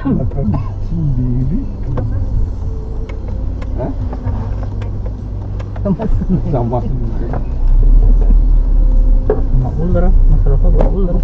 Makan sendiri. Hah? Sama sendiri. Sama ular, Mas Rafa bawa ular.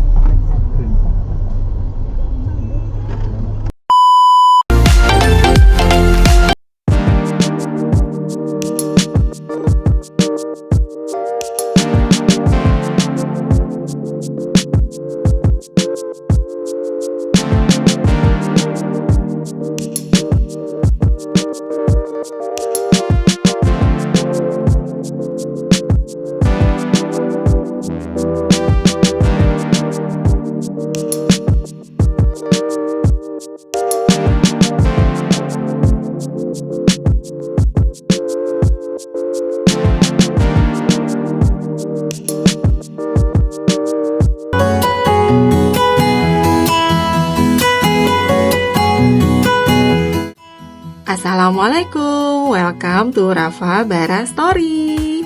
Assalamualaikum, welcome to Rafa Bara Story.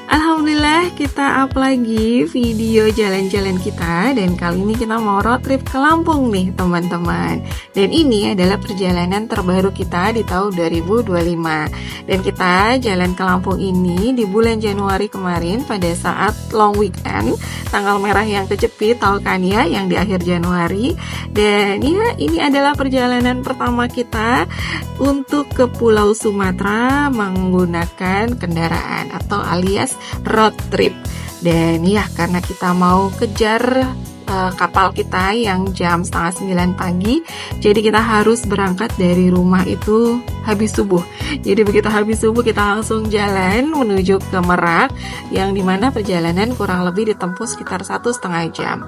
Alhamdulillah kita up lagi video jalan-jalan kita. Dan kali ini kita mau road trip ke Lampung nih teman-teman. Dan ini adalah perjalanan terbaru kita di tahun 2025. Dan kita jalan ke Lampung ini di bulan Januari kemarin pada saat long weekend. Tanggal merah yang kejepit, tahu kan ya, yang di akhir Januari. Dan ya, ini adalah perjalanan pertama kita untuk ke Pulau Sumatera menggunakan kendaraan atau alias road trip. Dan ya, karena kita mau kejar kapal kita yang jam 8:30 pagi, jadi kita harus berangkat dari rumah itu habis subuh. Jadi begitu habis subuh kita langsung jalan menuju ke Merak, yang dimana perjalanan kurang lebih ditempuh sekitar 1,5 jam.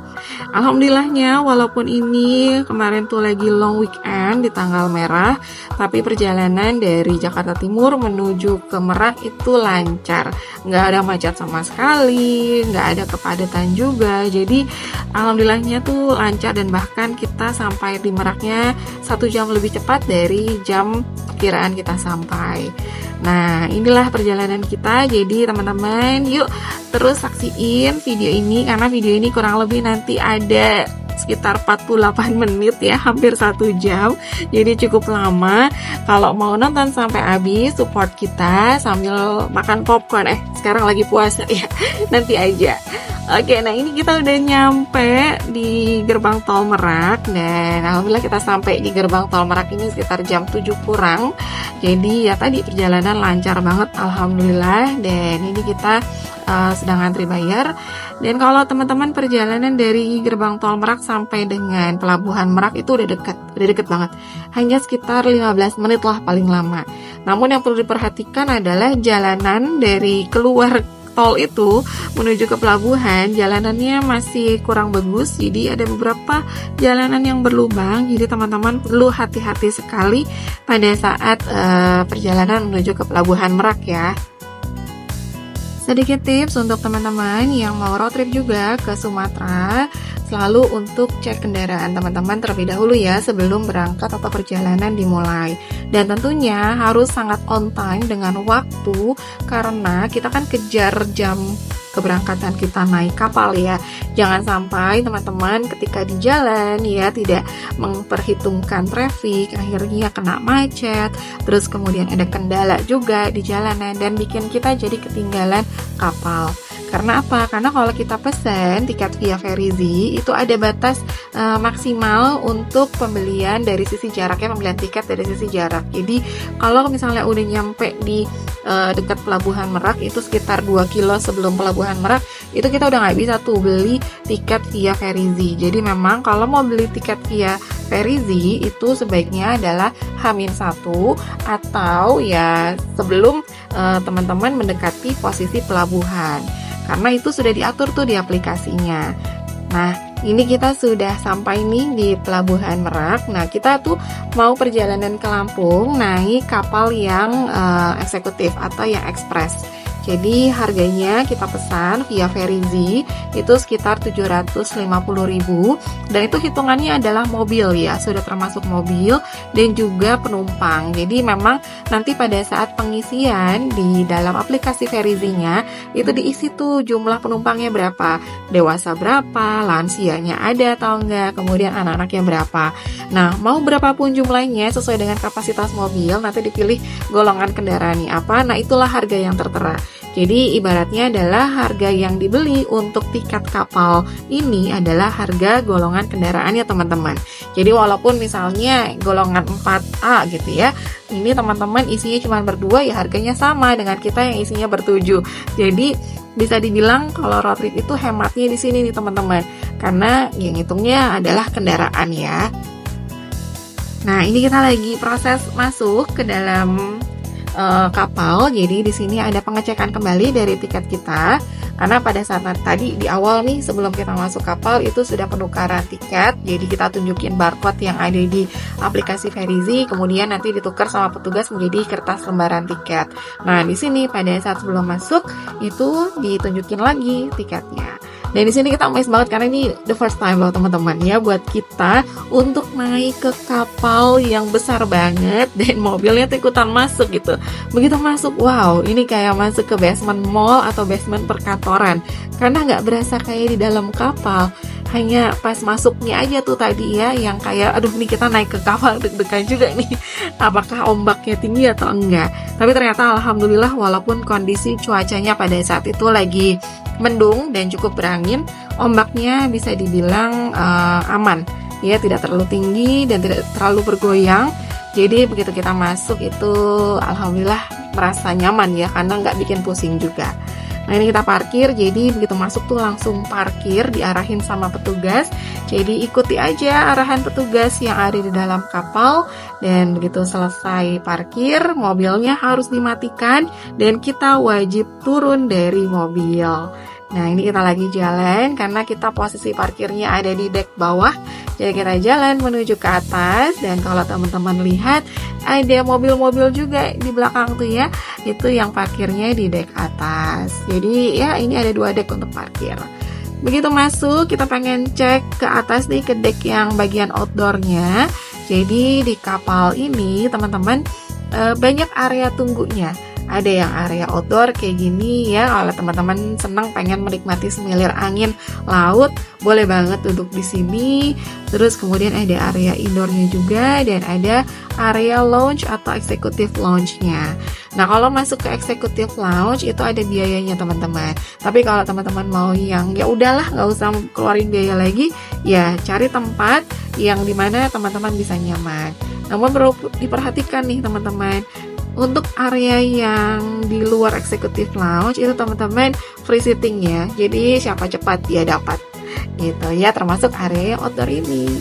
Alhamdulillahnya walaupun ini kemarin tuh lagi long weekend di tanggal merah, tapi perjalanan dari Jakarta Timur menuju ke Merak itu lancar, nggak ada macet sama sekali, nggak ada kepadatan juga. Jadi alhamdulillahnya tuh lancar, dan bahkan kita sampai di Meraknya 1 jam lebih cepat dari jam perkiraan kita sampai. Nah, inilah perjalanan kita. Jadi teman-teman, yuk terus saksiin video ini, karena video ini kurang lebih nanti ada sekitar 48 menit ya, hampir 1 jam. Jadi cukup lama. Kalau mau nonton sampai habis, support kita sambil makan popcorn. Sekarang lagi puasa ya, nanti aja. Oke, nah ini kita udah nyampe di gerbang tol Merak. Dan alhamdulillah kita sampai di gerbang tol Merak ini sekitar jam 7 kurang. Jadi ya tadi perjalanan lancar banget, alhamdulillah. Dan ini kita sedang antri bayar. Dan kalau teman-teman perjalanan dari gerbang tol Merak sampai dengan pelabuhan Merak itu udah deket banget. Hanya sekitar 15 menit lah paling lama. Namun yang perlu diperhatikan adalah jalanan dari keluar tol itu menuju ke pelabuhan, jalanannya masih kurang bagus. Jadi ada beberapa jalanan yang berlubang. Jadi teman-teman perlu hati-hati sekali pada saat perjalanan menuju ke pelabuhan Merak ya. Sedikit tips untuk teman-teman yang mau road trip juga ke Sumatera, selalu untuk cek kendaraan teman-teman terlebih dahulu ya sebelum berangkat atau perjalanan dimulai. Dan tentunya harus sangat on time dengan waktu, karena kita kan kejar jam keberangkatan kita naik kapal ya. Jangan sampai teman-teman ketika di jalan ya tidak memperhitungkan traffic, akhirnya kena macet, terus kemudian ada kendala juga di jalanan dan bikin kita jadi ketinggalan kapal. Karena apa? Karena kalau kita pesan tiket via Ferizi itu ada batas maksimal untuk pembelian dari sisi jaraknya, pembelian tiket dari sisi jarak. Jadi kalau misalnya udah nyampe di dekat pelabuhan Merak itu sekitar 2 kilo sebelum pelabuhan Merak, itu kita udah nggak bisa tuh beli tiket via Ferizi. Jadi memang kalau mau beli tiket via Ferizi itu sebaiknya adalah H-1 atau ya sebelum teman-teman mendekati posisi pelabuhan. Karena itu sudah diatur tuh di aplikasinya. Nah, ini kita sudah sampai nih di Pelabuhan Merak. Nah, kita tuh mau perjalanan ke Lampung naik kapal yang eksekutif atau yang ekspres. Jadi harganya kita pesan via Verizi itu sekitar 750.000, dan itu hitungannya adalah mobil ya, sudah termasuk mobil dan juga penumpang. Jadi memang nanti pada saat pengisian di dalam aplikasi Verizinya itu diisi tuh jumlah penumpangnya berapa, dewasa berapa, lansianya ada atau enggak, kemudian anak-anaknya berapa. Nah, mau berapapun jumlahnya sesuai dengan kapasitas mobil, nanti dipilih golongan kendaraannya apa. Nah, itulah harga yang tertera. Jadi ibaratnya adalah harga yang dibeli untuk tiket kapal ini adalah harga golongan kendaraannya teman-teman. Jadi walaupun misalnya golongan 4A gitu ya, ini teman-teman isinya cuma berdua, ya harganya sama dengan kita yang isinya bertujuh. Jadi bisa dibilang kalau road trip itu hematnya di sini nih teman-teman, karena yang hitungnya adalah kendaraan ya. Nah, ini kita lagi proses masuk ke dalam kapal. Jadi di sini ada pengecekan kembali dari tiket kita, karena pada saat tadi di awal nih sebelum kita masuk kapal itu sudah penukaran tiket. Jadi kita tunjukin barcode yang ada di aplikasi Verizi, kemudian nanti ditukar sama petugas menjadi kertas lembaran tiket. Nah, di sini pada saat sebelum masuk itu ditunjukin lagi tiketnya. Dan di sini kita amazed banget karena ini the first time loh teman-teman ya buat kita untuk naik ke kapal yang besar banget dan mobilnya tuh ikutan masuk gitu. Begitu masuk, wow, ini kayak masuk ke basement mall atau basement perkantoran, karena nggak berasa kayak di dalam kapal. Hanya pas masuknya aja tuh tadi ya yang kayak aduh nih kita naik ke kapal, deg-degan juga nih apakah ombaknya tinggi atau enggak. Tapi ternyata alhamdulillah walaupun kondisi cuacanya pada saat itu lagi mendung dan cukup berangin, ombaknya bisa dibilang aman ya, tidak terlalu tinggi dan tidak terlalu bergoyang. Jadi begitu kita masuk itu alhamdulillah merasa nyaman ya, karena nggak bikin pusing juga. Nah, ini kita parkir, jadi begitu masuk tuh langsung parkir, diarahin sama petugas. Jadi ikuti aja arahan petugas yang ada di dalam kapal, dan begitu selesai parkir, mobilnya harus dimatikan dan kita wajib turun dari mobil. Nah, ini kita lagi jalan karena kita posisi parkirnya ada di dek bawah. Jadi kita jalan menuju ke atas, dan kalau teman-teman lihat ada mobil-mobil juga di belakang tuh ya, itu yang parkirnya di dek atas. Jadi ya ini ada 2 dek untuk parkir. Begitu masuk kita pengen cek ke atas nih, ke dek yang bagian outdoornya. Jadi di kapal ini teman-teman banyak area tunggunya. Ada yang area outdoor kayak gini ya, kalau teman-teman senang pengen menikmati semilir angin laut, boleh banget duduk di sini. Terus kemudian ada area indoornya juga, dan ada area lounge atau executive lounge-nya. Nah, kalau masuk ke executive lounge itu ada biayanya teman-teman. Tapi kalau teman-teman mau yang ya udahlah nggak usah keluarin biaya lagi, ya cari tempat yang dimana teman-teman bisa nyaman. Namun perlu diperhatikan nih teman-teman, untuk area yang di luar executive lounge itu teman-teman free sitting ya. Jadi siapa cepat dia dapat gitu ya, termasuk area outdoor ini.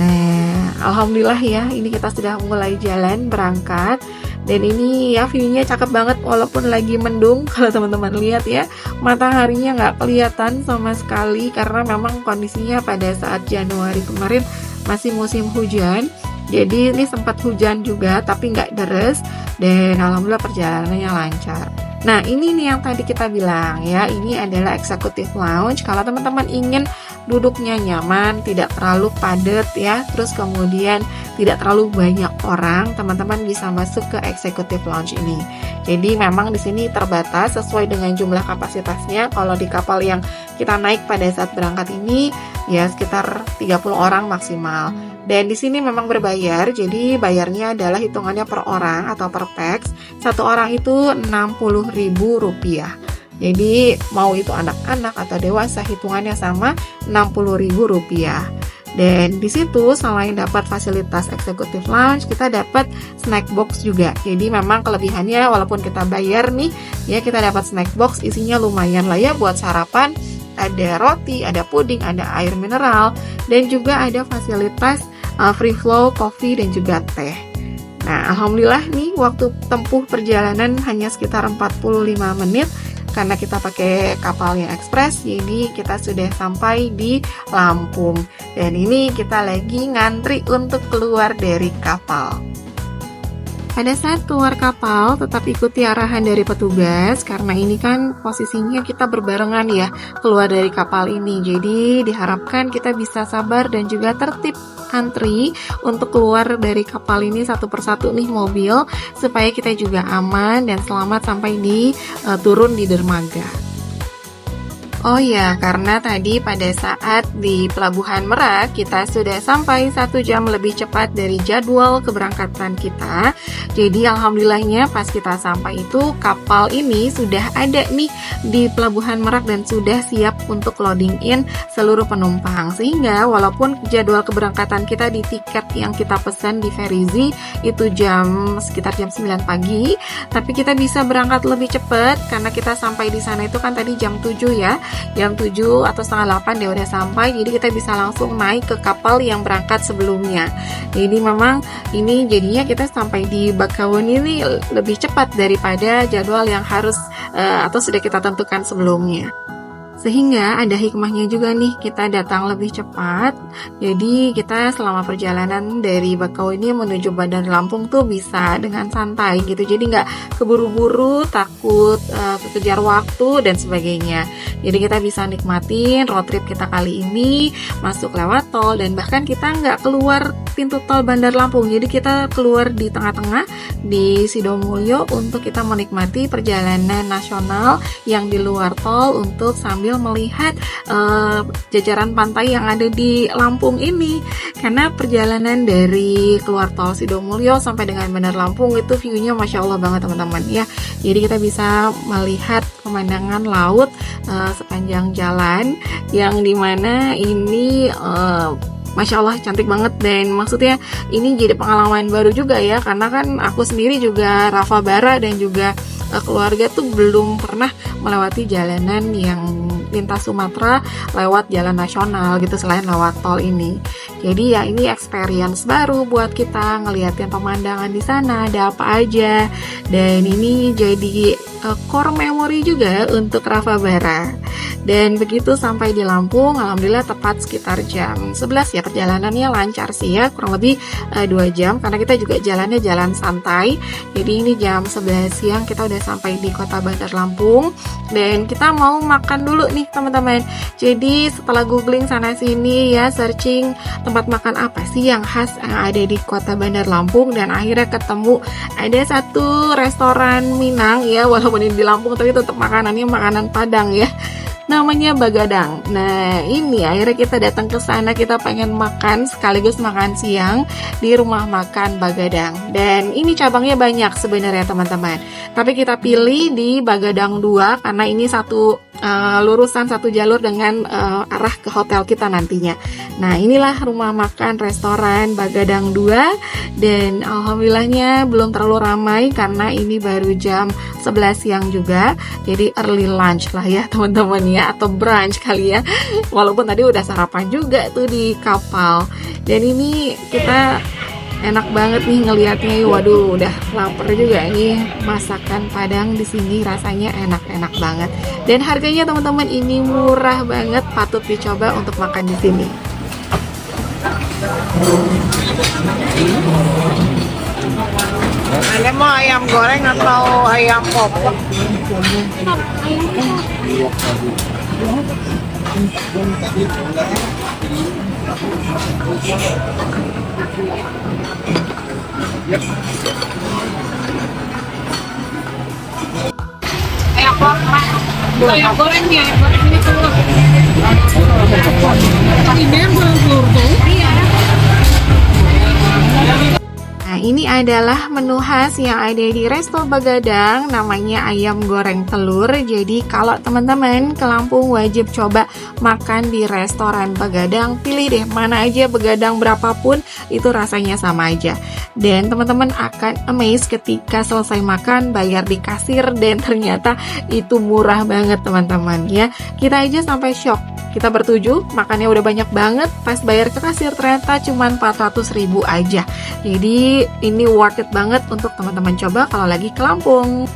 Nah, alhamdulillah ya, ini kita sudah mulai jalan berangkat. Dan ini ya view-nya cakep banget walaupun lagi mendung. Kalau teman-teman lihat ya, mataharinya nggak kelihatan sama sekali karena memang kondisinya pada saat Januari kemarin masih musim hujan. Jadi ini sempat hujan juga tapi nggak deres, dan alhamdulillah perjalanannya lancar. Nah, ini nih yang tadi kita bilang ya, ini adalah executive lounge. Kalau teman-teman ingin duduknya nyaman, tidak terlalu padat ya, terus kemudian tidak terlalu banyak orang, teman-teman bisa masuk ke executive lounge ini. Jadi memang di sini terbatas sesuai dengan jumlah kapasitasnya. Kalau di kapal yang kita naik pada saat berangkat ini ya sekitar 30 orang maksimal. Dan di sini memang berbayar, jadi bayarnya adalah hitungannya per orang atau per pax. Satu orang itu Rp60.000. Jadi mau itu anak-anak atau dewasa hitungannya sama Rp60.000. Dan di situ selain dapat fasilitas executive lounge, kita dapat snack box juga. Jadi memang kelebihannya walaupun kita bayar nih, ya kita dapat snack box isinya lumayan lah ya buat sarapan. Ada roti, ada puding, ada air mineral, dan juga ada fasilitas free flow coffee dan juga teh. Nah, alhamdulillah nih waktu tempuh perjalanan hanya sekitar 45 menit karena kita pakai kapal yang ekspres. Jadi kita sudah sampai di Lampung, dan ini kita lagi ngantri untuk keluar dari kapal. Pada saat keluar kapal, tetap ikuti arahan dari petugas karena ini kan posisinya kita berbarengan ya keluar dari kapal ini. Jadi diharapkan kita bisa sabar dan juga tertib antri untuk keluar dari kapal ini satu persatu nih mobil supaya kita juga aman dan selamat sampai turun di dermaga. Oh ya, karena tadi pada saat di Pelabuhan Merak kita sudah sampai 1 jam lebih cepat dari jadwal keberangkatan kita. Jadi alhamdulillahnya pas kita sampai itu kapal ini sudah ada nih di Pelabuhan Merak dan sudah siap untuk loading in seluruh penumpang. Sehingga walaupun jadwal keberangkatan kita di tiket yang kita pesan di Ferizi itu sekitar jam 9 pagi, tapi kita bisa berangkat lebih cepat karena kita sampai di sana itu kan tadi jam 7 ya. Jam 7 atau setengah 8 dia udah sampai, jadi kita bisa langsung naik ke kapal yang berangkat sebelumnya. Jadi memang ini jadinya kita sampai di Bakauheni ini lebih cepat daripada jadwal yang harus atau sudah kita tentukan sebelumnya. Sehingga ada hikmahnya juga nih kita datang lebih cepat. Jadi kita selama perjalanan dari Bakauheni menuju Bandar Lampung tuh bisa dengan santai gitu. Jadi nggak keburu-buru, takut kekejar waktu dan sebagainya. Jadi kita bisa nikmatin road trip kita kali ini, masuk lewat tol dan bahkan kita nggak keluar pintu tol Bandar Lampung. Jadi kita keluar di tengah-tengah di Sidomulyo untuk kita menikmati perjalanan nasional yang di luar tol untuk sambil melihat jajaran pantai yang ada di Lampung ini. Karena perjalanan dari keluar tol Sidomulyo sampai dengan Bandar Lampung itu view-nya Masya Allah banget teman-teman ya. Jadi kita bisa melihat pemandangan laut sepanjang jalan yang dimana ini Masya Allah cantik banget. Dan maksudnya ini jadi pengalaman baru juga ya, karena kan aku sendiri juga Rafa Bara dan juga keluarga tuh belum pernah melewati jalanan yang lintas Sumatera lewat jalan nasional gitu selain lewat tol ini. Jadi ya ini experience baru buat kita ngeliatin pemandangan di sana ada apa aja, dan ini jadi core memory juga untuk Rafa Bara. Dan begitu sampai di Lampung, alhamdulillah tepat sekitar jam 11 ya, perjalanannya lancar sih ya, kurang lebih 2 jam karena kita juga jalannya jalan santai. Jadi ini jam 11 siang kita udah sampai di kota Bandar Lampung dan kita mau makan dulu nih teman-teman. Jadi setelah googling sana sini ya, searching tempat makan apa sih yang khas yang ada di kota Bandar Lampung, dan akhirnya ketemu ada satu restoran Minang ya, walaupun ini di Lampung tapi tetap makanannya makanan Padang ya, namanya Bagadang. Nah ini akhirnya kita datang ke sana, kita pengen makan sekaligus makan siang di rumah makan Bagadang. Dan ini cabangnya banyak sebenarnya teman-teman, tapi kita pilih di Bagadang 2 karena ini lurusan satu jalur dengan arah ke hotel kita nantinya. Nah inilah rumah makan restoran Bagadang 2, dan alhamdulillahnya belum terlalu ramai karena ini baru jam 11 siang juga, jadi early lunch lah ya teman-teman ya, atau brunch kali ya, walaupun tadi udah sarapan juga tuh di kapal. Dan ini kita enak banget nih ngelihatnya, waduh udah lapar juga nih. Masakan Padang di sini rasanya enak-enak banget, dan harganya teman-teman ini murah banget, patut dicoba untuk makan di sini. Ada mau ayam goreng atau ayam popok? Ayam goreng nih, ayam goreng ini telur. Ini yang telur tuh? Iya. Nah ini adalah menu khas yang ada di Resto Bagadang, namanya ayam goreng telur. Jadi kalau teman-teman ke Lampung wajib coba makan di restoran Bagadang. Pilih deh mana aja, Bagadang berapapun itu rasanya sama aja. Dan teman-teman akan amazed ketika selesai makan, bayar di kasir, dan ternyata itu murah banget teman-teman ya. Kita aja sampai shock, kita bertujuh makannya udah banyak banget, pas bayar ke kasir ternyata cuma 400.000 aja. Jadi ini worth it banget untuk teman-teman coba kalau lagi ke Lampung.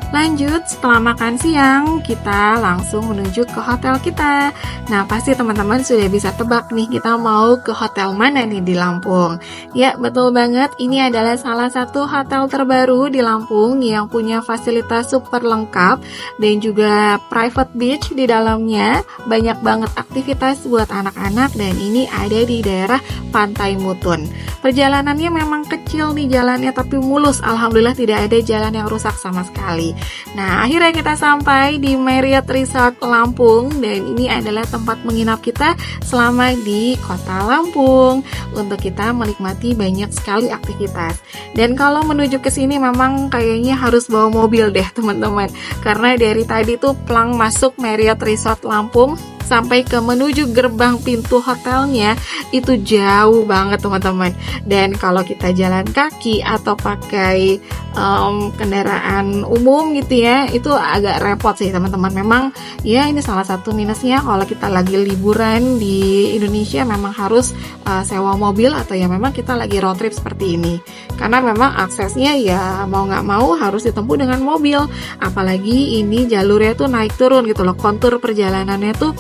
Lanjut, setelah makan siang, kita langsung menuju ke hotel kita. Nah, pasti teman-teman sudah bisa tebak nih, kita mau ke hotel mana nih di Lampung. Ya, betul banget, ini adalah salah satu hotel terbaru di Lampung yang punya fasilitas super lengkap dan juga private beach di dalamnya. Banyak banget aktivitas buat anak-anak dan ini ada di daerah Pantai Mutun. Perjalanannya memang kecil nih jalannya, tapi mulus. Alhamdulillah tidak ada jalan yang rusak sama sekali. Nah, akhirnya kita sampai di Marriott Resort Lampung dan ini adalah tempat menginap kita selama di kota Lampung untuk kita menikmati banyak sekali aktivitas. Dan kalau menuju ke sini memang kayaknya harus bawa mobil deh teman-teman, karena dari tadi tuh pelang masuk Marriott Resort Lampung sampai ke menuju gerbang pintu hotelnya itu jauh banget teman-teman. Dan kalau kita jalan kaki atau pakai kendaraan umum gitu ya, itu agak repot sih teman-teman. Memang ya ini salah satu minusnya kalau kita lagi liburan di Indonesia, memang harus sewa mobil atau ya memang kita lagi road trip seperti ini, karena memang aksesnya ya mau nggak mau harus ditempuh dengan mobil. Apalagi ini jalurnya tuh naik turun gitu loh, kontur perjalanannya tuh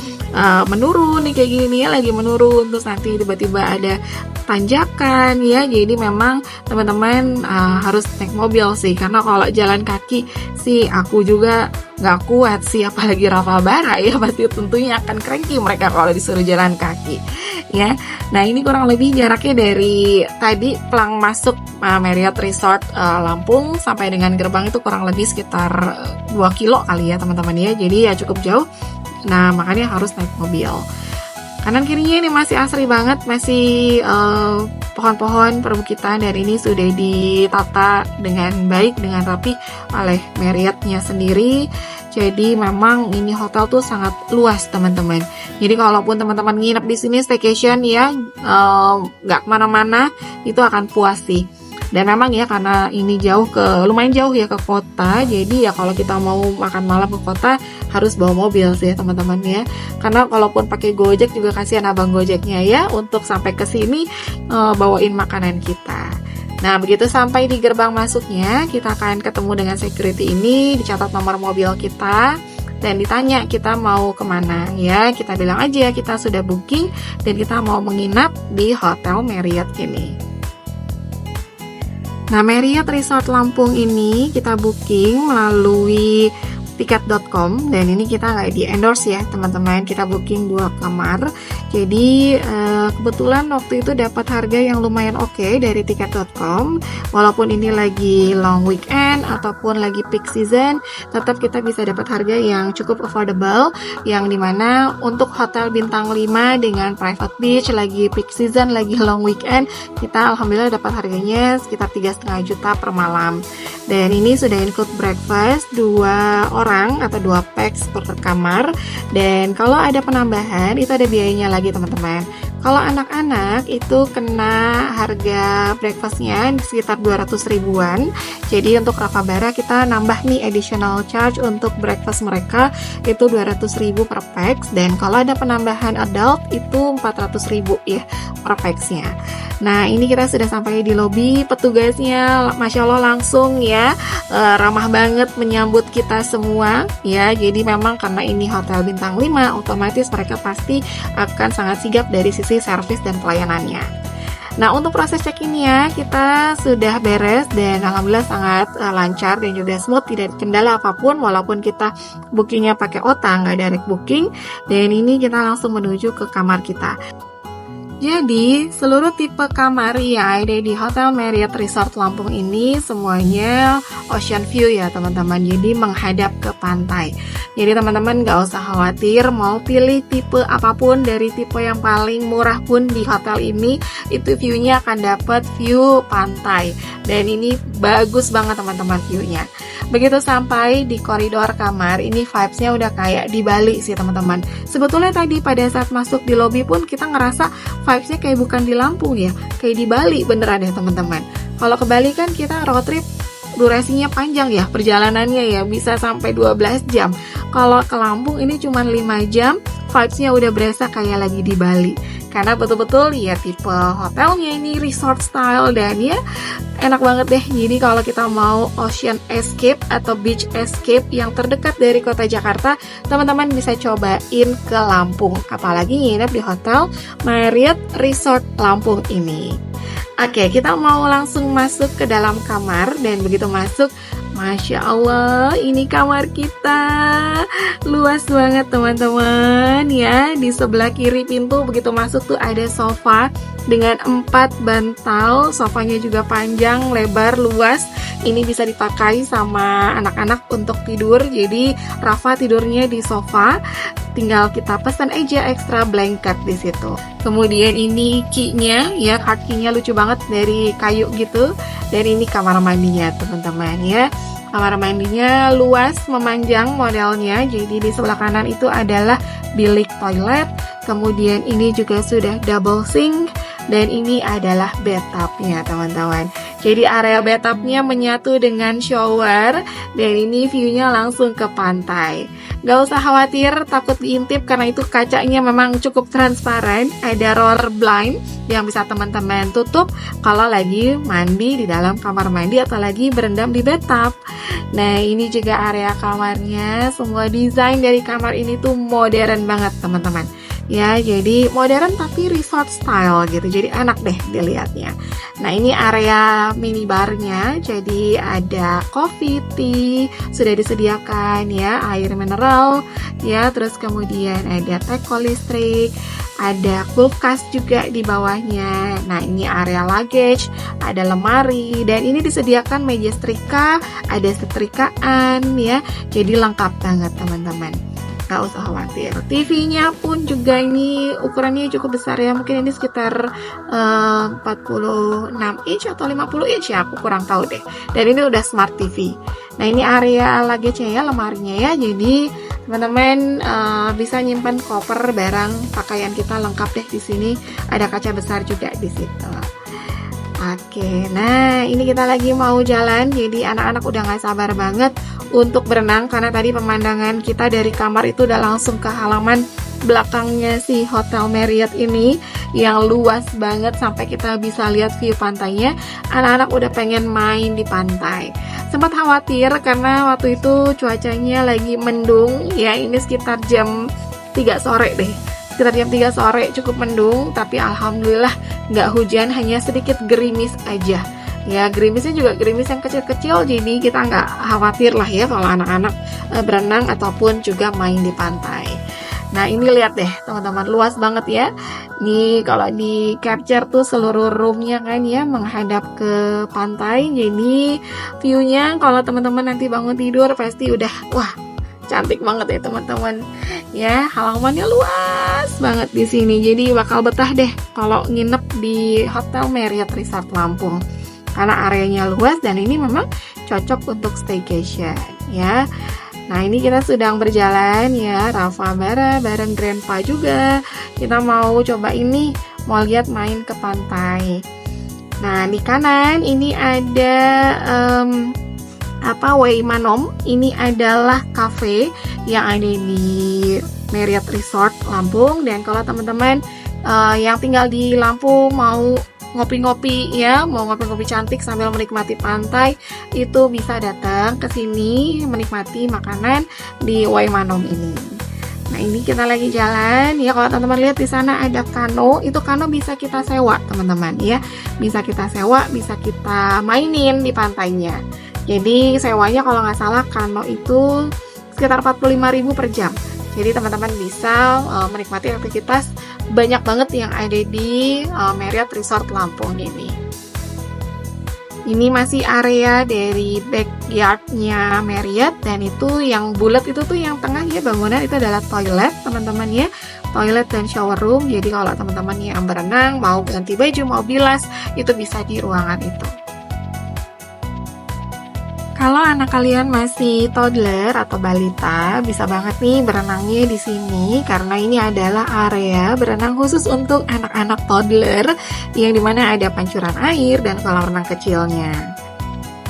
menurun nih kayak gini ya, lagi menurun terus nanti tiba-tiba ada tanjakan ya. Jadi memang teman-teman harus naik mobil sih, karena kalau jalan kaki sih aku juga nggak kuat sih, apalagi Rafa Bara ya, pasti tentunya akan cranky mereka kalau disuruh jalan kaki ya. Nah, ini kurang lebih jaraknya dari tadi pelang masuk Marriott Resort Lampung sampai dengan gerbang itu kurang lebih sekitar 2 kilo kali ya teman-teman ya, jadi ya cukup jauh. Nah, makanya harus naik mobil. Kanan kirinya ini masih asri banget, masih pohon-pohon perbukitan, dan ini sudah ditata dengan baik, dengan rapi oleh Marriott-nya sendiri. Jadi memang ini hotel tuh sangat luas teman-teman. Jadi kalaupun teman-teman nginep di sini staycation ya, nggak kemana-mana, itu akan puas sih. Dan memang ya karena ini lumayan jauh ya ke kota, jadi ya kalau kita mau makan malam ke kota harus bawa mobil sih teman-teman ya. Karena kalaupun pakai Gojek juga kasihan abang Gojeknya ya, untuk sampai ke sini bawain makanan kita. Nah, begitu sampai di gerbang masuknya, kita akan ketemu dengan security ini, dicatat nomor mobil kita dan ditanya kita mau kemana ya. Kita bilang aja kita sudah booking dan kita mau menginap di Hotel Marriott ini. Nah, Marriott Resort Lampung ini kita booking melalui tiket.com dan ini kita nggak di endorse ya teman-teman, kita booking 2 kamar. Jadi kebetulan waktu itu dapat harga yang lumayan oke dari tiket.com. Walaupun ini lagi long weekend ataupun lagi peak season, tetap kita bisa dapat harga yang cukup affordable, yang dimana untuk hotel bintang 5 dengan private beach, lagi peak season, lagi long weekend, kita alhamdulillah dapat harganya sekitar 3,5 juta per malam. Dan ini sudah include breakfast 2 orang atau 2 pax per kamar. Dan kalau ada penambahan itu ada biayanya lagi teman-teman. Kalau anak-anak itu kena harga breakfastnya sekitar 200 ribuan. Jadi untuk Rafa Bara kita nambah nih additional charge untuk breakfast mereka itu 200 ribu per pax. Dan kalau ada penambahan adult itu 400 ribu ya per paxnya. Nah, ini kita sudah sampai di lobi, petugasnya Masya Allah langsung ya ramah banget menyambut kita semua ya. Jadi memang karena ini hotel bintang 5, otomatis mereka pasti akan sangat sigap dari sisi servis dan pelayanannya. Nah, untuk proses check-in-nya kita sudah beres dan alhamdulillah sangat lancar dan juga smooth, tidak kendala apapun walaupun kita bookingnya pakai OTA, nggak direct booking. Dan ini kita langsung menuju ke kamar kita. Jadi, seluruh tipe kamar yang ada di Hotel Marriott Resort Lampung ini semuanya ocean view ya teman-teman, jadi menghadap ke pantai. Jadi teman-teman gak usah khawatir mau pilih tipe apapun, dari tipe yang paling murah pun di hotel ini, itu view-nya akan dapat view pantai. Dan ini bagus banget teman-teman view-nya. Begitu sampai di koridor kamar, ini vibes-nya udah kayak di Bali sih teman-teman. Sebetulnya tadi pada saat masuk di lobby pun kita ngerasa vibes-nya kayak bukan di Lampung ya, kayak di Bali beneran ya teman-teman. Kalau ke Bali kan kita road trip durasinya panjang ya, perjalanannya ya bisa sampai 12 jam. Kalau ke Lampung ini cuma 5 jam, vibes-nya udah berasa kayak lagi di Bali. karena betul-betul ya tipe hotelnya ini resort style dan ya enak banget deh. Jadi kalau kita mau ocean escape atau beach escape yang terdekat dari kota Jakarta, teman-teman bisa cobain ke Lampung, apalagi nginep di hotel Marriott Resort Lampung ini. Oke, kita mau langsung masuk ke dalam kamar dan begitu masuk, Masya Allah, ini kamar kita luas banget teman-teman ya. Di sebelah kiri pintu begitu masuk tuh ada sofa dengan 4 bantal. Sofanya juga panjang, lebar, luas. Ini bisa dipakai sama anak-anak untuk tidur. Jadi Rafa tidurnya di sofa. Tinggal kita pesan aja extra blanket di situ. Kemudian ini key-nya ya, card key-nya lucu banget dari kayu gitu. Dan ini kamar mandinya teman-teman ya. Kamar mandinya luas, memanjang modelnya. Jadi di sebelah kanan itu adalah bilik toilet. Kemudian ini juga sudah double sink. Dan ini adalah bathtubnya teman-teman. Jadi area bathtubnya menyatu dengan shower. Dan ini view-nya langsung ke pantai. Gak usah khawatir takut diintip karena itu kacanya memang cukup transparan. Ada roller blind yang bisa teman-teman tutup kalau lagi mandi di dalam kamar mandi atau lagi berendam di bathtub. Nah ini juga area kamarnya. Semua desain dari kamar ini tuh modern banget teman-teman. Ya, jadi modern tapi resort style gitu. Jadi enak deh dilihatnya. Nah, ini area minibarnya. Jadi ada coffee, tea, sudah disediakan ya, air mineral ya, terus kemudian ada teko listrik, ada kulkas juga di bawahnya. Nah, ini area luggage, ada lemari dan ini disediakan meja setrika, ada setrikaan ya. Jadi lengkap banget teman-teman. Gak usah khawatir. TV-nya pun juga ini ukurannya cukup besar ya. Mungkin ini sekitar 46 inch atau 50 inch ya. Aku kurang tahu deh. Dan ini udah smart TV. Nah ini area luggage-nya ya, lemarinya ya. Jadi teman-teman bisa nyimpan koper, barang, pakaian kita lengkap deh di sini. Ada kaca besar juga di situ. Oke, nah ini kita lagi mau jalan. Jadi anak-anak udah gak sabar banget untuk berenang karena tadi pemandangan kita dari kamar itu udah langsung ke halaman belakangnya si Hotel Marriott ini yang luas banget sampai kita bisa lihat view pantainya. Anak-anak udah pengen main di pantai. Sempat khawatir karena waktu itu cuacanya lagi mendung ya, ini sekitar jam 3 sore deh. Sekitar jam 3 sore cukup mendung, tapi alhamdulillah nggak hujan, hanya sedikit gerimis aja. Ya, gerimisnya juga gerimis yang kecil-kecil, jadi kita nggak khawatir lah ya kalau anak-anak berenang ataupun juga main di pantai. Nah, ini lihat deh teman-teman, luas banget ya. Ini kalau di capture tuh seluruh roomnya kan ya menghadap ke pantai. Jadi view-nya kalau teman-teman nanti bangun tidur pasti udah wah cantik banget ya teman-teman. Ya, halamannya luas banget di sini. Jadi bakal betah deh kalau nginep di Hotel Marriott Resort Lampung. Karena areanya luas dan ini memang cocok untuk staycation ya. Nah ini kita sedang berjalan ya, Rafa bareng Grandpa juga. Kita mau coba ini, mau lihat main ke pantai. Nah di kanan ini ada Waimanom. Ini adalah cafe yang ada di Marriott Resort Lampung. Dan kalau teman-teman yang tinggal di Lampung mau ngopi-ngopi ya, mau ngopi-ngopi cantik sambil menikmati pantai, itu bisa datang ke sini menikmati makanan di Waimanom ini. Nah ini kita lagi jalan ya. Kalau teman-teman lihat di sana ada kano, itu kano bisa kita sewa teman-teman ya, bisa kita sewa, bisa kita mainin di pantainya. Jadi sewanya kalau nggak salah kano itu sekitar 45.000 per jam. Jadi teman-teman bisa menikmati aktivitas banyak banget yang ada di Marriott Resort Lampung ini. Ini masih area dari backyardnya Marriott, dan itu yang bulat itu tuh yang tengah ya bangunan itu adalah toilet teman-teman ya, toilet dan shower room. Jadi kalau teman-teman yang berenang mau ganti baju, mau bilas, itu bisa di ruangan itu. Kalau anak kalian masih toddler atau balita, bisa banget nih berenangnya di sini karena ini adalah area berenang khusus untuk anak-anak toddler yang dimana ada pancuran air dan kolam renang kecilnya.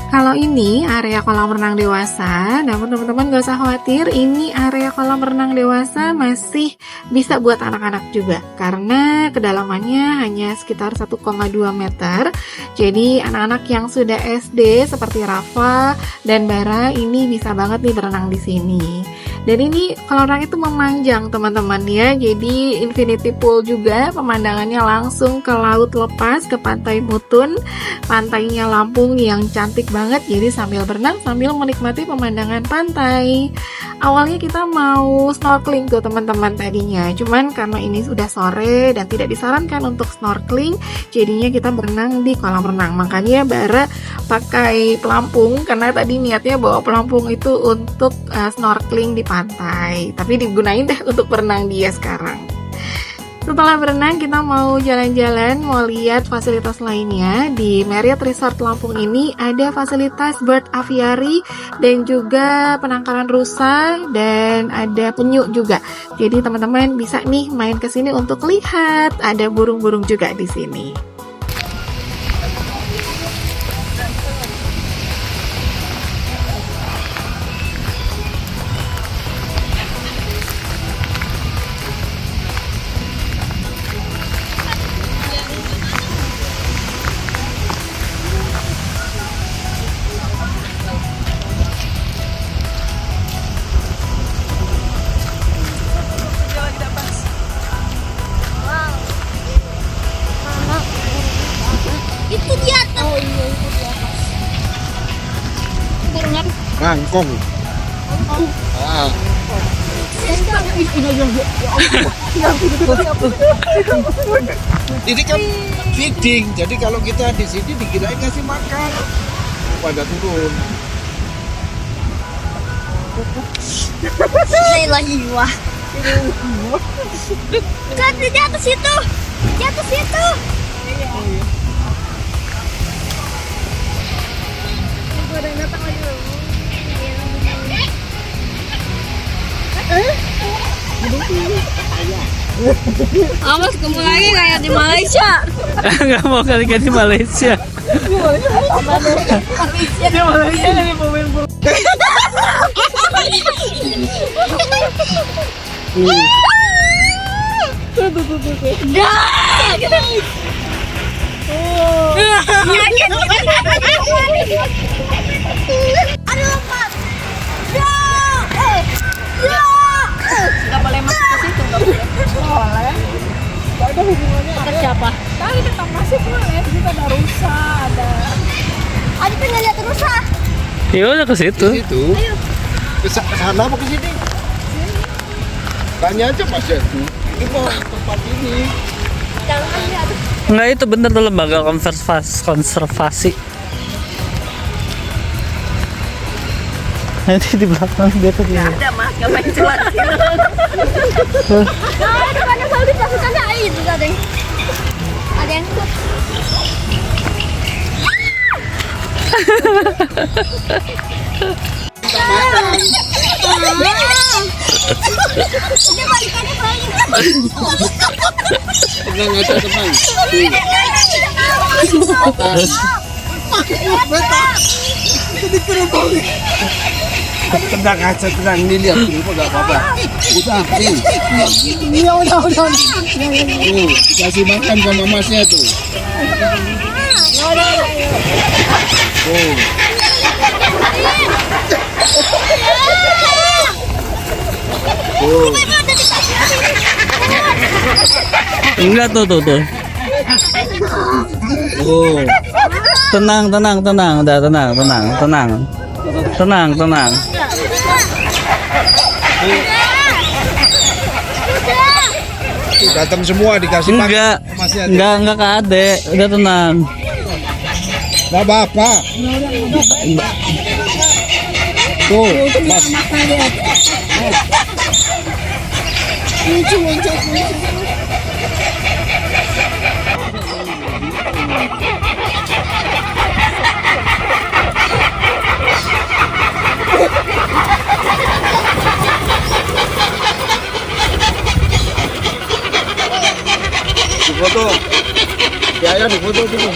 Kalau ini area kolam renang dewasa, namun teman-teman gak usah khawatir, ini area kolam renang dewasa masih bisa buat anak-anak juga, karena kedalamannya hanya sekitar 1,2 meter. Jadi anak-anak yang sudah SD seperti Rafa dan Bara ini bisa banget nih berenang di sini. Dan ini kolam renang itu memanjang teman-teman ya, jadi infinity pool juga, pemandangannya langsung ke laut lepas, ke pantai Mutun, pantainya Lampung yang cantik banget. Jadi sambil berenang sambil menikmati pemandangan pantai. Awalnya kita mau snorkeling tuh teman-teman tadinya, cuman karena ini sudah sore dan tidak disarankan untuk snorkeling, jadinya kita berenang di kolam renang. Makanya Bara pakai pelampung, karena tadi niatnya bawa pelampung itu untuk snorkeling di pantai, tapi digunain deh untuk berenang dia sekarang. Setelah berenang kita mau jalan-jalan, mau lihat fasilitas lainnya. Di Marriott Resort Lampung ini ada fasilitas bird aviary dan juga penangkaran rusa dan ada penyu juga. Jadi teman-teman bisa nih main ke sini untuk lihat, ada burung-burung juga di sini. Itu di atas. Oh iya, itu di atas. Burungan. Kangkong. Ah. Ini kan feeding, jadi kalau kita di sini dikirain kasih makan, pada turun. Wah. Kan di atas itu. Di atas itu. Ada yang datang lagi loh. Awas kamu lagi kayak di Malaysia. Nggak mau kali di Malaysia. Di Malaysia lagi pemain burung. Aduh, Pak. Nggak boleh masuk ke situ, nggak boleh. Boleh. Nggak ada hubungannya. Ada siapa? Tadi kita masuk boleh. Kita ada rusa, ada. Ayo pengen lihat rusa. Ya udah ke situ. Itu. Ke sana apa ke sini? Tanya aja Mas Jatu. Ini mau tempat ini. Jangan lihat. Enggak, itu bener tuh lembaga konservasi. Nanti di belakang dia tuh dia. Ada Mas, nggak main cuan. Nah, depannya selalu dipasukannya itu tadi. Ada yang ikut. Udah balikannya balik. Tenang aja teman. Tenang aja, tenang, ini lihat dulu nggak apa-apa. Udah, nih. Iya udah. Tuh, kasih makan sama masnya tuh. Tuh. Tuh. Enggak tuh. Tuh. Tenang, udah tenang. Datang semua dikasih Enggak, makan sama masnya. enggak ke adek, udah tenang. Gak apa-apa. Tuh, Mas. Foto. Ya, di foto dulu.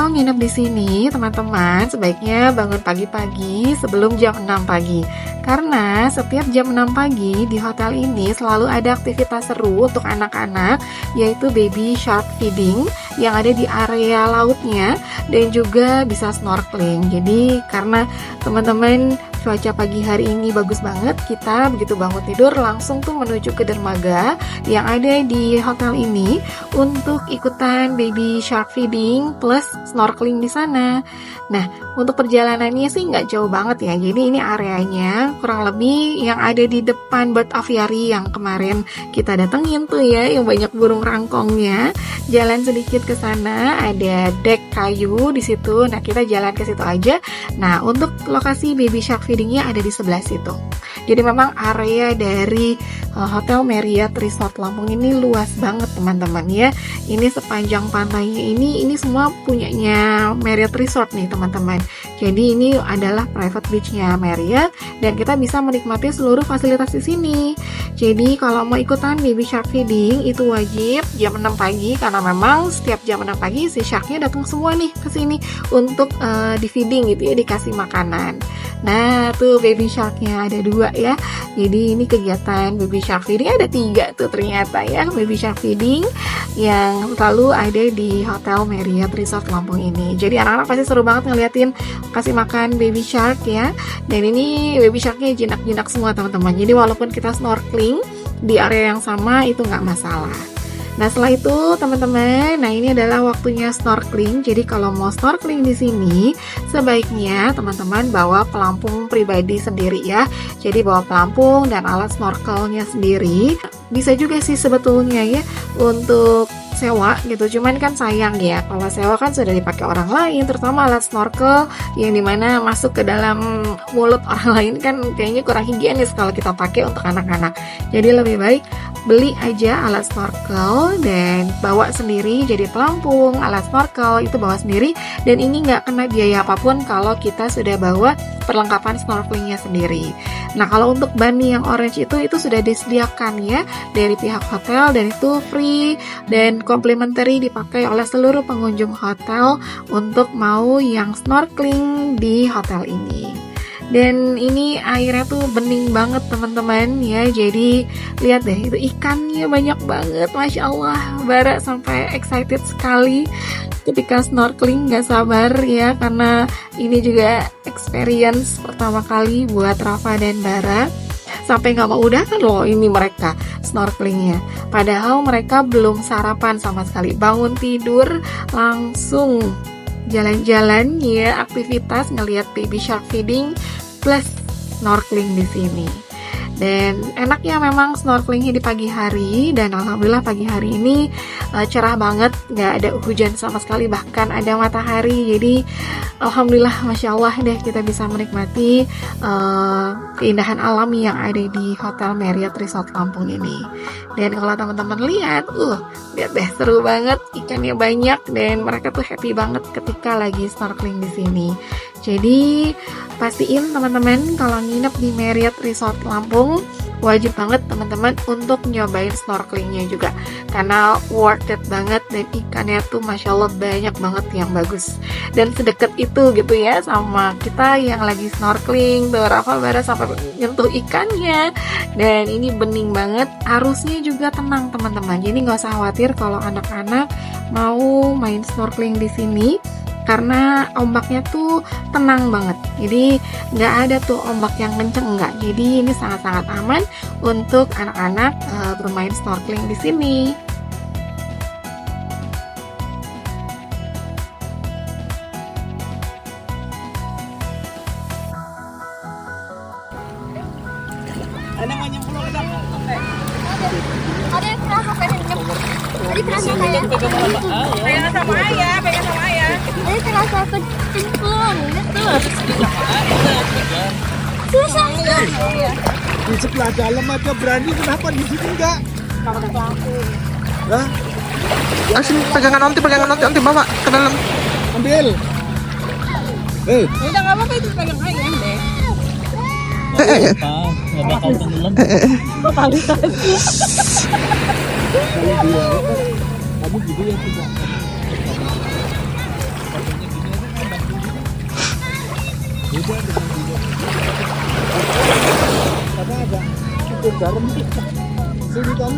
mau nginep di sini, teman-teman sebaiknya bangun pagi-pagi sebelum jam 6 pagi. Karena setiap jam 6 pagi di hotel ini selalu ada aktivitas seru untuk anak-anak, yaitu baby shark feeding yang ada di area lautnya dan juga bisa snorkeling. Jadi karena teman-teman cuaca pagi hari ini bagus banget, kita begitu bangun tidur langsung tuh menuju ke dermaga yang ada di hotel ini untuk ikutan baby shark feeding plus snorkeling di sana. Nah, untuk perjalanannya sih nggak jauh banget ya. Jadi ini areanya kurang lebih yang ada di depan Bird Aviary yang kemarin kita datengin tuh ya, yang banyak burung rangkongnya. Jalan sedikit ke sana, ada deck kayu di situ. Nah, kita jalan ke situ aja. Nah, untuk lokasi baby shark feedingnya ada di sebelah situ. Jadi memang area dari Hotel Marriott Resort Lampung ini luas banget teman-teman ya. Ini sepanjang pantainya ini semua punyanya Marriott Resort nih teman-teman. Jadi ini adalah private beach-nya Marriott dan kita bisa menikmati seluruh fasilitas di sini. Jadi kalau mau ikutan baby shark feeding itu wajib jam 6 pagi karena memang setiap jam 6 pagi si sharknya datang semua nih ke sini untuk di feeding gitu ya, dikasih makanan. Nah tuh baby sharknya ada 2 ya. Jadi ini kegiatan baby shark feeding ada 3 tuh ternyata ya, baby shark feeding yang selalu ada di Hotel Marriott Resort Lampung ini. Jadi anak-anak pasti seru banget ngeliatin kasih makan baby shark ya. Dan ini baby sharknya jinak-jinak semua teman-teman. Jadi walaupun kita snorkeling di area yang sama itu nggak masalah. Nah setelah itu teman-teman, nah ini adalah waktunya snorkeling. Jadi kalau mau snorkeling di sini, sebaiknya teman-teman bawa pelampung pribadi sendiri ya. Jadi bawa pelampung dan alat snorkelnya sendiri. Bisa juga sih sebetulnya ya untuk sewa gitu, cuman kan sayang ya kalau sewa kan sudah dipakai orang lain, terutama alat snorkel yang dimana masuk ke dalam mulut orang lain kan kayaknya kurang higienis kalau kita pakai untuk anak-anak. Jadi lebih baik beli aja alat snorkel dan bawa sendiri. Jadi pelampung, alat snorkel itu bawa sendiri dan ini nggak kena biaya apapun kalau kita sudah bawa perlengkapan snorkelingnya sendiri. Nah kalau untuk bunny yang orange itu sudah disediakan ya dari pihak hotel dan itu free dan complimentary dipakai oleh seluruh pengunjung hotel untuk mau yang snorkeling di hotel ini. Dan ini airnya tuh bening banget teman-teman ya. Jadi lihat deh itu ikannya banyak banget, masya Allah. Bara sampai excited sekali ketika snorkeling, nggak sabar ya karena ini juga experience pertama kali buat Rafa dan Bara. Sampai nggak mau udahan loh ini mereka snorkelingnya. Padahal mereka belum sarapan sama sekali. Bangun tidur langsung jalan-jalan ya, aktivitas ngelihat baby shark feeding plus snorkeling di sini. Dan enaknya memang snorkelingnya di pagi hari dan alhamdulillah pagi hari ini cerah banget, nggak ada hujan sama sekali, bahkan ada matahari. Jadi alhamdulillah masya Allah deh kita bisa menikmati keindahan alam yang ada di Hotel Marriott Resort Lampung ini. Dan kalau teman-teman lihat lihat deh seru banget, ikannya banyak dan mereka tuh happy banget ketika lagi snorkeling di sini. Jadi pastiin teman-teman kalau nginep di Marriott Resort Lampung wajib banget teman-teman untuk nyobain snorkelingnya juga karena worth it banget dan ikannya tuh masya Allah banyak banget yang bagus dan sedekat itu gitu ya sama kita yang lagi snorkeling tuh. Rafa Bara sampai nyentuh ikannya dan ini bening banget, arusnya juga tenang teman-teman. Jadi nggak usah khawatir kalau anak-anak mau main snorkeling di sini karena ombaknya tuh tenang banget. Jadi nggak ada tuh ombak yang kenceng, nggak. Jadi ini sangat-sangat aman untuk anak-anak bermain snorkeling di sini. Ada yang terasa pengen nyemplung. Tadi terasa kayak pegangan sama ayah, Tadi terasa kecemplung gitu. Susah kan? Di sebelah dalam aja berani, kenapa di sini enggak? Kalau ada pelaku. Hah? Sini pegangan nanti bawa ke dalam. Ambil. Udah nggak apa-apa itu pegang ayah deh. Nggak bakal tenggelam. Kamu gitu ya tidak. aja dengan dia. Karena ada cukup garam sini kan.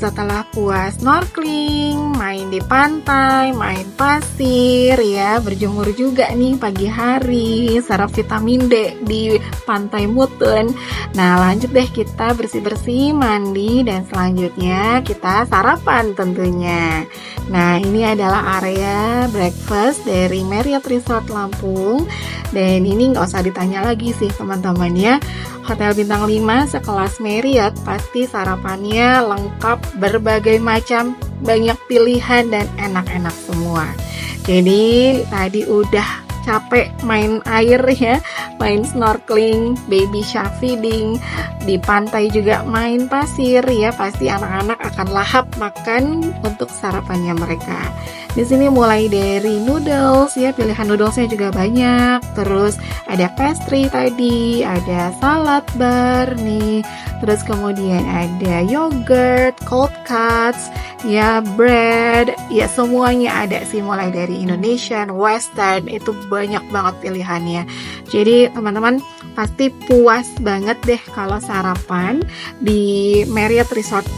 Setelah puas snorkeling, main di pantai, main pasir ya, berjemur juga nih pagi hari, serap vitamin D di pantai Mutun. Nah, lanjut deh kita bersih-bersih, mandi, dan selanjutnya kita sarapan tentunya. Nah, ini adalah area breakfast dari Marriott Resort Lampung. Dan ini nggak usah ditanya lagi sih teman-teman ya. Hotel bintang 5 sekelas Marriott pasti sarapannya lengkap, berbagai macam, banyak pilihan dan enak-enak semua. Jadi tadi udah capek main air ya, main snorkeling, baby shark feeding, di pantai juga main pasir ya, pasti anak-anak akan lahap makan untuk sarapannya mereka. Di sini mulai dari noodles ya, pilihan noodlesnya juga banyak. Terus ada pastry tadi, ada salad bar nih. Terus kemudian ada yogurt, cold cuts, ya bread, ya semuanya ada sih, mulai dari Indonesian, Western, itu banyak banget pilihannya. Jadi teman-teman pasti puas banget deh kalau sarapan di Marriott Resort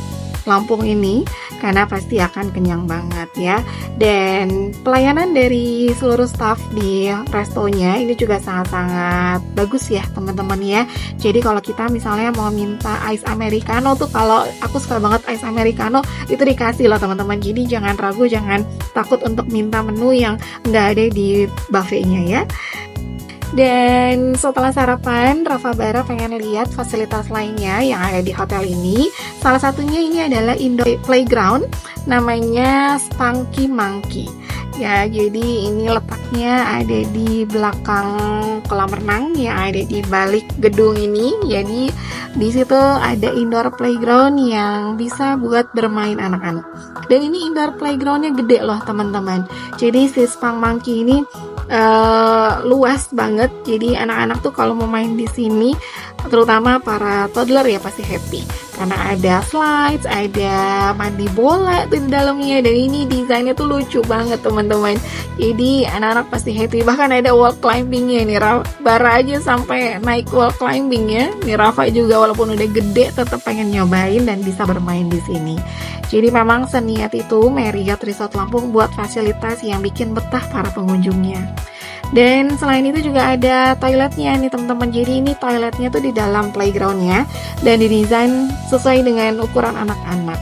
Lampung ini, karena pasti akan kenyang banget ya. Dan pelayanan dari seluruh staff di restonya ini juga sangat-sangat bagus ya teman-teman ya. Jadi kalau kita misalnya mau minta ice americano tuh, kalau aku suka banget ice americano, itu dikasih loh teman-teman. Jadi jangan ragu, jangan takut untuk minta menu yang nggak ada di buffetnya ya. Dan setelah sarapan, Rafa Bara pengen lihat fasilitas lainnya yang ada di hotel ini. Salah satunya ini adalah indoor playground, namanya Spunky Monkey. Ya, jadi ini letaknya ada di belakang kolam renang yang ada di balik gedung ini. Jadi di situ ada indoor playground yang bisa buat bermain anak-anak. Dan ini indoor playgroundnya gede loh teman-teman. Jadi si Spunky Monkey ini luas banget. Jadi anak-anak tuh kalau mau main di sini, terutama para toddler ya, pasti happy karena ada slides, ada mandi bola tuh di dalamnya. Dan ini desainnya tuh lucu banget teman-teman. Jadi anak-anak pasti happy. Bahkan ada wall climbingnya nih, Bara aja sampai naik wall climbing ya. Nih Rafa juga walaupun udah gede tetap pengen nyobain dan bisa bermain di sini. Jadi memang seniat itu Marriott Resort Lampung buat fasilitas yang bikin betah para pengunjungnya. Dan selain itu juga ada toiletnya nih teman-teman. Jadi ini toiletnya tuh di dalam playgroundnya dan didesain sesuai dengan ukuran anak-anak.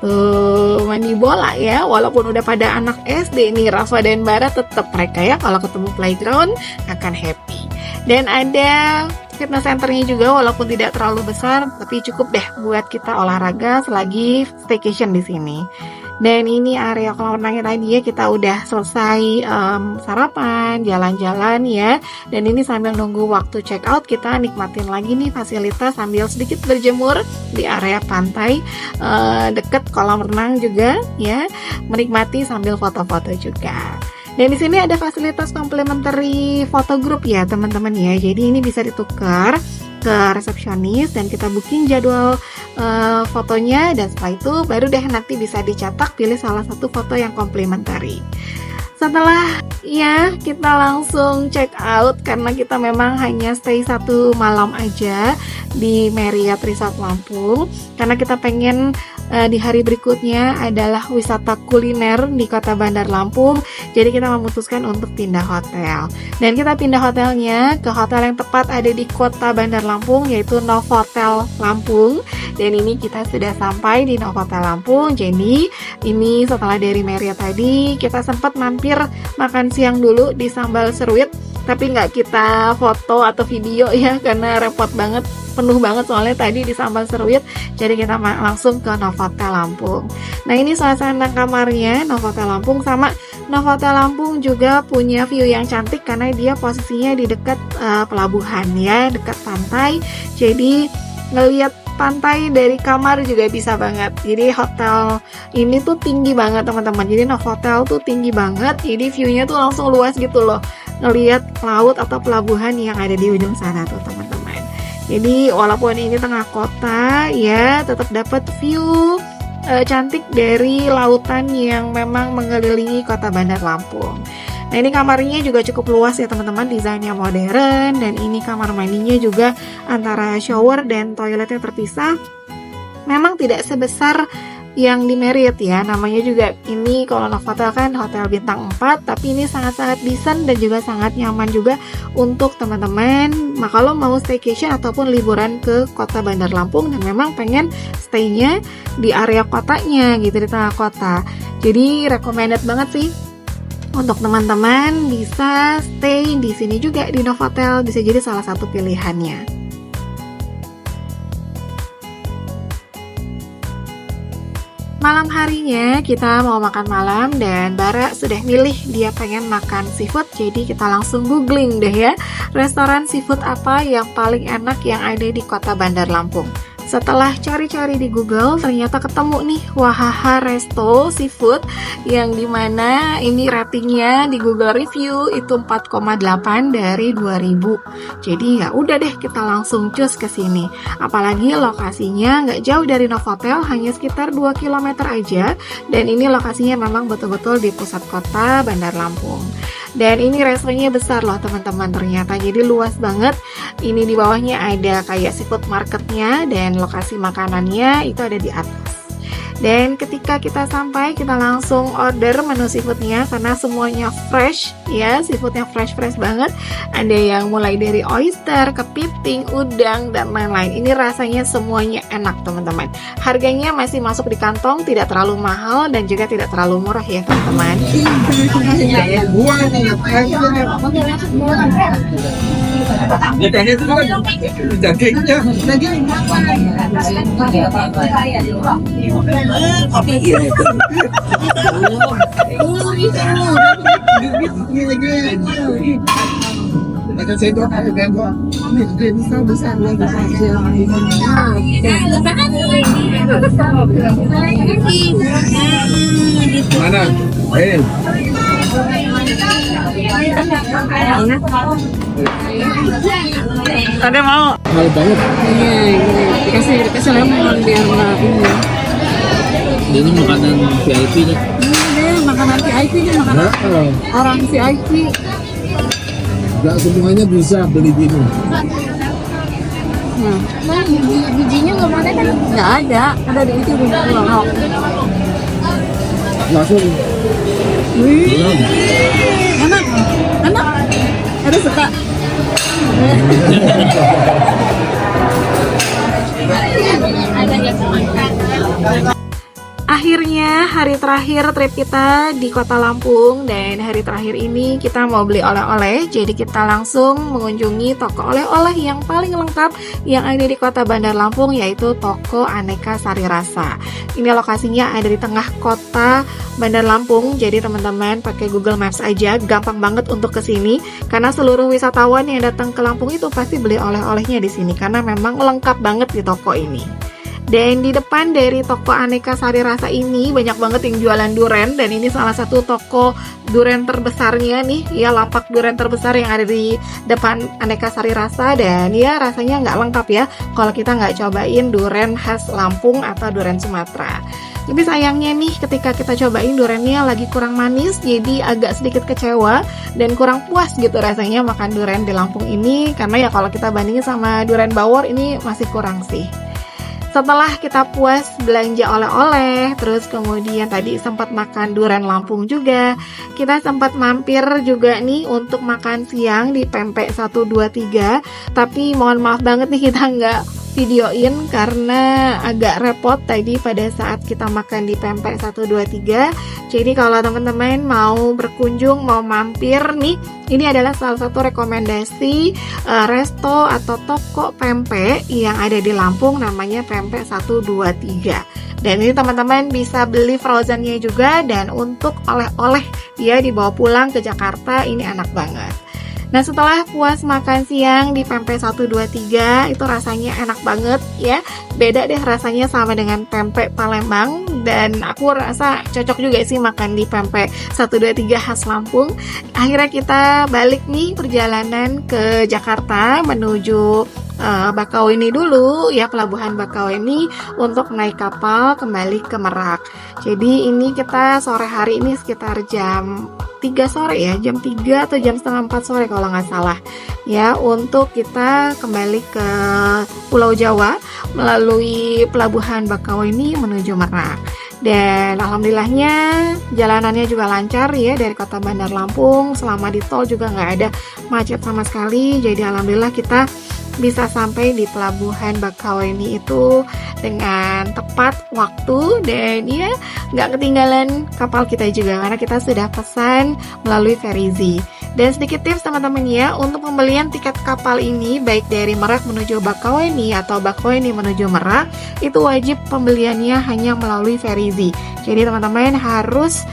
Tuh, mandi bola ya, walaupun udah pada anak SD nih, Rafa dan Bara tetap mereka ya kalau ketemu playground akan happy. Dan ada fitness centernya juga, walaupun tidak terlalu besar, tapi cukup deh buat kita olahraga selagi staycation di sini. Dan ini area kolam renangnya tadi ya, kita udah selesai sarapan, jalan-jalan ya. Dan ini sambil nunggu waktu check out, kita nikmatin lagi nih fasilitas sambil sedikit berjemur di area pantai deket kolam renang juga ya, menikmati sambil foto-foto juga. Dan di sini ada fasilitas komplementari foto group ya teman-teman ya. Jadi ini bisa ditukar ke resepsionis dan kita booking jadwal fotonya, dan setelah itu baru deh nanti bisa dicetak, pilih salah satu foto yang komplementari. Setelah ya kita langsung check out karena kita memang hanya stay 1 malam aja di Marriott Resort Lampung, karena kita pengen di hari berikutnya adalah wisata kuliner di Kota Bandar Lampung. Jadi kita memutuskan untuk pindah hotel. Dan kita pindah hotelnya ke hotel yang tepat ada di Kota Bandar Lampung, yaitu Novotel Lampung. Dan ini kita sudah sampai di Novotel Lampung. Jadi ini setelah dari Marriott tadi, kita sempat mampir makan siang dulu di Sambal Seruit. Tapi nggak kita foto atau video ya, karena repot banget, penuh banget soalnya tadi di Sambal Seruit. Jadi kita langsung ke Novotel Lampung. Nah ini suasana kamarnya Novotel Lampung. Sama Novotel Lampung juga punya view yang cantik karena dia posisinya di dekat pelabuhan ya, dekat pantai. Jadi ngelihat pantai dari kamar juga bisa banget. Jadi hotel ini tuh tinggi banget teman-teman. Jadi Novotel tuh tinggi banget. Jadi view-nya tuh langsung luas gitu loh, ngelihat laut atau pelabuhan yang ada di ujung sana tuh teman-teman. Jadi walaupun ini tengah kota ya, tetap dapat view cantik dari lautan yang memang mengelilingi Kota Bandar Lampung. Nah, ini kamarnya juga cukup luas ya teman-teman, desainnya modern, dan ini kamar mandinya juga antara shower dan toiletnya terpisah. Memang tidak sebesar yang di Marriott ya, namanya juga ini kalau Novotel kan hotel bintang 4, tapi ini sangat-sangat decent dan juga sangat nyaman juga untuk teman-teman kalau mau staycation ataupun liburan ke kota Bandar Lampung dan memang pengen stay-nya di area kotanya gitu, di tengah kota. Jadi recommended banget sih untuk teman-teman bisa stay di sini juga di Novotel, bisa jadi salah satu pilihannya. Malam harinya kita mau makan malam dan Bara sudah milih dia pengen makan seafood, jadi kita langsung googling deh ya restoran seafood apa yang paling enak yang ada di kota Bandar Lampung. Setelah cari-cari di Google, ternyata ketemu nih Wahaha Resto Seafood yang dimana ini ratingnya di Google Review itu 4,8 dari 2000. Jadi ya udah deh kita langsung cus ke sini. Apalagi lokasinya nggak jauh dari Novotel, hanya sekitar 2 km aja. Dan ini lokasinya memang betul-betul di pusat kota Bandar Lampung. Dan ini restonya besar loh teman-teman ternyata, jadi luas banget. Ini di bawahnya ada kayak seafood marketnya dan lokasi makanannya itu ada di atas. Dan ketika kita sampai, kita langsung order menu seafoodnya karena semuanya fresh ya, seafoodnya fresh banget. Ada yang mulai dari oyster, kepiting, udang, dan lain-lain. Ini rasanya semuanya enak teman-teman. Harganya masih masuk di kantong, tidak terlalu mahal dan juga tidak terlalu murah ya teman-teman. Mana? Ada mau? Mahal banget. Dikasih lemon biar nggak ini. Ini makanan VIP nih. Ini makanan VIP nih, makanan orang VIP. Gak semuanya bisa beli gini. Nah, bijinya nggak ada kan? Nggak ada di itu di Lombok. Langsung. Belum. Enak. Ada suka. Akhirnya hari terakhir trip kita di kota Lampung, dan hari terakhir ini kita mau beli oleh-oleh. Jadi kita langsung mengunjungi toko oleh-oleh yang paling lengkap yang ada di kota Bandar Lampung, yaitu toko Aneka Sari Rasa. Ini lokasinya ada di tengah kota Bandar Lampung. Jadi teman-teman pakai Google Maps aja, gampang banget untuk kesini karena seluruh wisatawan yang datang ke Lampung itu pasti beli oleh-olehnya di sini karena memang lengkap banget di toko ini. Dan di depan dari toko Aneka Sari Rasa ini banyak banget yang jualan duren, dan ini salah satu toko duren terbesarnya nih, ya, lapak duren terbesar yang ada di depan Aneka Sari Rasa. Dan ya rasanya nggak lengkap ya kalau kita nggak cobain duren khas Lampung atau duren Sumatera. Tapi sayangnya nih ketika kita cobain durennya lagi kurang manis, jadi agak sedikit kecewa dan kurang puas gitu rasanya makan duren di Lampung ini, karena ya kalau kita bandingin sama duren Bawor ini masih kurang sih. Setelah kita puas belanja oleh-oleh, terus kemudian tadi sempat makan duren Lampung juga, kita sempat mampir juga nih untuk makan siang di Pempek 123. Tapi mohon maaf banget nih kita nggak videoin karena agak repot tadi pada saat kita makan di Pempek 123. Jadi kalau teman-teman mau berkunjung, mau mampir nih, ini adalah salah satu rekomendasi resto atau toko pempek yang ada di Lampung, namanya Pempek 123. Dan ini teman-teman bisa beli frozennya juga, dan untuk oleh-oleh dia dibawa pulang ke Jakarta, ini enak banget. Nah, setelah puas makan siang di Pempek 123, itu rasanya enak banget ya. Beda deh rasanya sama dengan pempek Palembang, dan aku rasa cocok juga sih makan di Pempek 123 khas Lampung. Akhirnya kita balik nih perjalanan ke Jakarta menuju Bakauheni dulu ya, pelabuhan Bakauheni, untuk naik kapal kembali ke Merak. Jadi ini kita sore hari ini sekitar jam 3 sore ya, jam 3 atau jam setengah 4 sore kalau nggak salah ya, untuk kita kembali ke Pulau Jawa melalui Pelabuhan Bakauheni menuju Merak. Dan alhamdulillahnya jalanannya juga lancar ya, dari kota Bandar Lampung selama di tol juga nggak ada macet sama sekali. Jadi alhamdulillah kita bisa sampai di Pelabuhan Bakauheni itu dengan tepat waktu, dan ya nggak ketinggalan kapal kita juga karena kita sudah pesan melalui Ferizi. Dan sedikit tips teman-teman ya, untuk pembelian tiket kapal ini baik dari Merak menuju Bakauheni atau Bakauheni menuju Merak, itu wajib pembeliannya hanya melalui Ferizi. Jadi teman-teman harus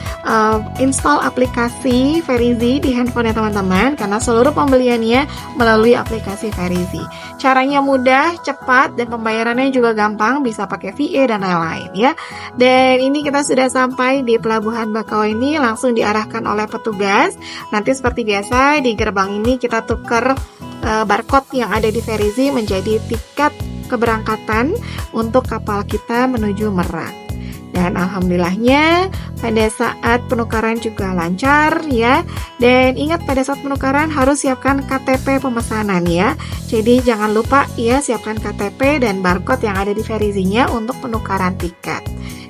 install aplikasi Ferizi di handphone teman-teman, karena seluruh pembeliannya melalui aplikasi Ferizi. Caranya mudah, cepat, dan pembayarannya juga gampang, bisa pakai VE dan lain-lain ya. Dan ini kita sudah sampai di Pelabuhan Bakauheni, langsung diarahkan oleh petugas. Nanti seperti biasa di gerbang ini kita tukar barcode yang ada di Ferizi menjadi tiket keberangkatan untuk kapal kita menuju Merak. Dan alhamdulillahnya pada saat penukaran juga lancar ya. Dan ingat, pada saat penukaran harus siapkan KTP pemesanan ya. Jadi jangan lupa ya, siapkan KTP dan barcode yang ada di Ferizinya untuk penukaran tiket.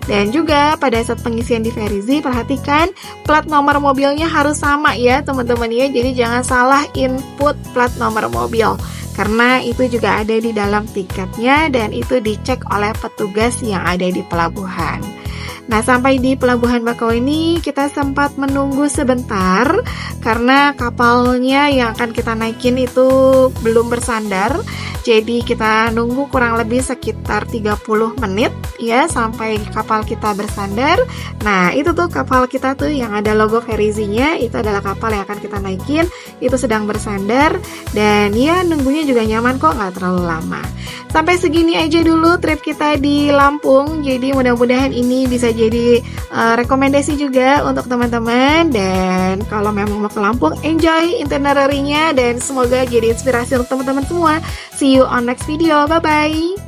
Dan juga pada saat pengisian di Ferizi, perhatikan plat nomor mobilnya harus sama ya teman-teman ya. Jadi jangan salah input plat nomor mobil, karena itu juga ada di dalam tiketnya dan itu dicek oleh petugas yang ada di pelabuhan. Nah, sampai di Pelabuhan Bakauheni kita sempat menunggu sebentar karena kapalnya yang akan kita naikin itu belum bersandar. Jadi kita nunggu kurang lebih sekitar 30 menit ya sampai kapal kita bersandar. Nah, itu tuh kapal kita tuh yang ada logo Ferizinya, itu adalah kapal yang akan kita naikin. Itu sedang bersandar dan ya nunggunya juga nyaman kok, nggak terlalu lama. Sampai segini aja dulu trip kita di Lampung. Jadi mudah-mudahan ini bisa jadi rekomendasi juga untuk teman-teman. Dan kalau memang mau ke Lampung, enjoy itinerary-nya dan semoga jadi inspirasi untuk teman-teman semua. See you on next video. Bye-bye.